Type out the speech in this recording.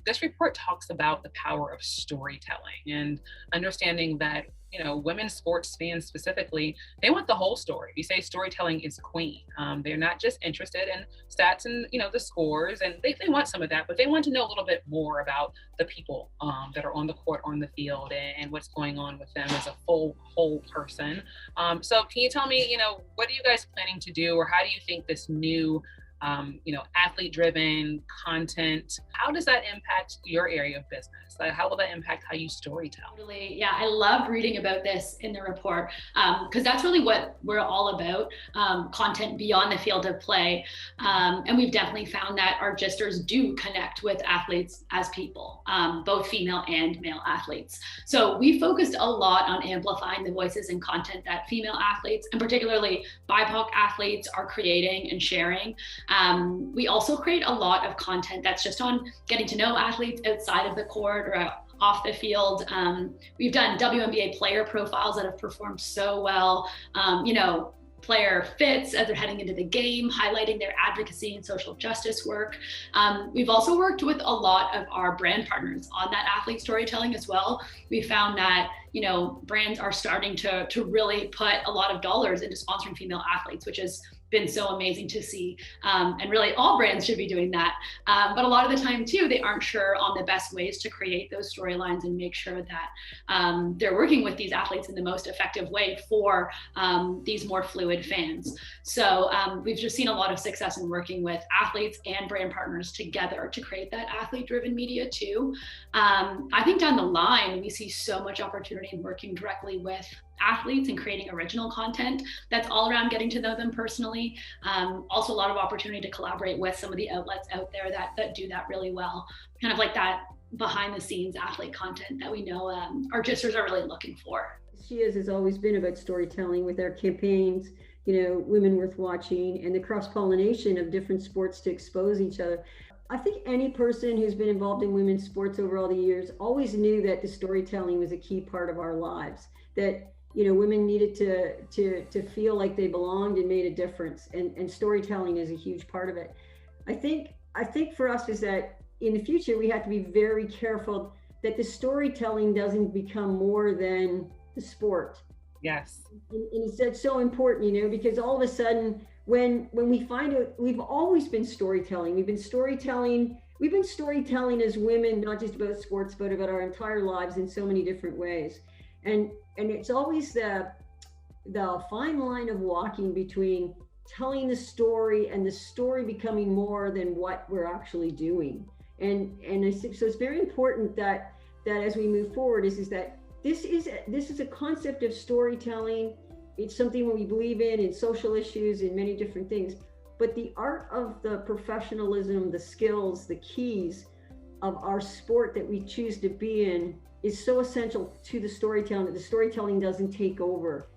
this report talks about the power of storytelling and understanding that, women's sports fans specifically, they want the whole story. We say storytelling is queen. They're not just interested in stats and, the scores, and they want some of that, but they want to know a little bit more about the people that are on the court, on the field, and what's going on with them as a whole person. So can you tell me, what are you guys planning to do, or how do you think this new athlete-driven content, how does that impact your area of business? Like, how will that impact how you storytell? Totally. Yeah, I love reading about this in the report because that's really what we're all about, content beyond the field of play. And we've definitely found that our gisters do connect with athletes as people, both female and male athletes. So we focused a lot on amplifying the voices and content that female athletes, and particularly BIPOC athletes, are creating and sharing. We also create a lot of content that's just on getting to know athletes outside of the court or off the field. We've done WNBA player profiles that have performed so well, player fits as they're heading into the game, highlighting their advocacy and social justice work. We've also worked with a lot of our brand partners on that athlete storytelling as well. We found that, brands are starting to really put a lot of dollars into sponsoring female athletes, which has been so amazing to see. And really all brands should be doing that. But a lot of the time too, they aren't sure on the best ways to create those storylines and make sure that they're working with these athletes in the most effective way for these more fluid fans. So we've just seen a lot of success in working with athletes and brand partners together to create that athlete-driven media too. I think down the line, we see so much opportunity in working directly with athletes and creating original content that's all around getting to know them personally. Also a lot of opportunity to collaborate with some of the outlets out there that do that really well. Kind of like that behind the scenes athlete content that we know our gisters are really looking for. Has always been about storytelling with our campaigns, Women Worth Watching, and the cross-pollination of different sports to expose each other. I think any person who's been involved in women's sports over all the years always knew that the storytelling was a key part of our lives, that women needed to feel like they belonged and made a difference, and storytelling is a huge part of it. I think for us is that in the future we have to be very careful that the storytelling doesn't become more than the sport. Yes. And that's so important, because all of a sudden when we find out, we've always been storytelling. We've been storytelling as women, not just about sports, but about our entire lives in so many different ways. And it's always the fine line of walking between telling the story and the story becoming more than what we're actually doing. And so it's very important that as we move forward is that this is a concept of storytelling. It's something we believe in social issues, in many different things. But the art of the professionalism, the skills, the keys of our sport that we choose to be in is so essential to the storytelling that the storytelling doesn't take over